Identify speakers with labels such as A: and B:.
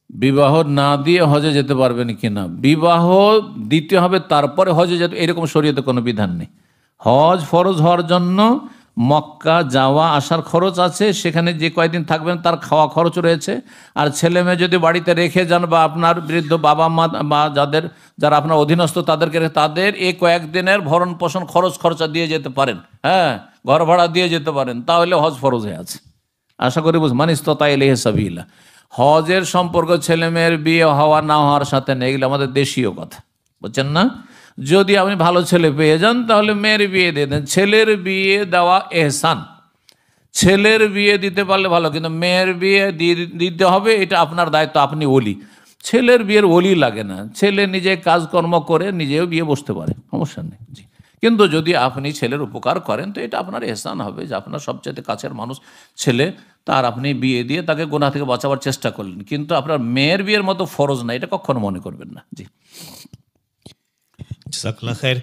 A: বিবাহ না দিয়ে হজে যেতে পারবেন কিনা? বিবাহ দিতে হবে তারপরে হজে যেতে, এরকম শরীয়তে কোনো বিধান নেই। হজ ফরজ হওয়ার জন্য মক্কা যাওয়া আসার খরচ আছে, সেখানে যে কয়দিন থাকবেন তার খাওয়া খরচ রয়েছে। আর ছেলে মেয়ে যদি বাড়িতে রেখে যান বা আপনার বৃদ্ধ বাবা মা বা যারা আপনার অধীনস্থ তাদেরকে তাদের এই কয়েকদিনের ভরণ পোষণ খরচা দিয়ে যেতে পারেন, হ্যাঁ, ঘর ভাড়া দিয়ে যেতে পারেন, তাহলে হজ ফরজ হয়ে আছে। আশা করি মানিস তো তাই ইলাইহি সাবিলা। হজের সম্পর্ক ছেলে মেয়ের বিয়ে হওয়া না হওয়ার সাথে নেই, এগুলো আমাদের দেশীয় কথা, বুঝছেন না? যদি আপনি ভালো ছেলে পেয়ে যান তাহলে মেয়ের বিয়ে দিয়ে দেন। ছেলের বিয়ে দেওয়া এহসান, ছেলের বিয়ে দিতে পারলে ভালো, কিন্তু মেয়ের বিয়ে দিতে হবে, এটা আপনার দায়িত্ব, আপনি ওলি। ছেলের বিয়ের ওলি লাগে না, ছেলে নিজে কাজকর্ম করে নিজেও বিয়ে বসতে পারে, সমস্যা নেই। জি, কিন্তু যদি আপনি ছেলের উপকার করেন তো এটা আপনার এহসান হবে যে আপনার সবচেয়ে কাছের মানুষ ছেলে, তার আপনি বিয়ে দিয়ে তাকে গুনাহ থেকে বাঁচাবার চেষ্টা করলেন, কিন্তু আপনার মেয়ের বিয়ের মতো ফরজ না, এটা কখনো মনে করবেন না। জি,
B: জাযাকাল্লাহ খায়ের।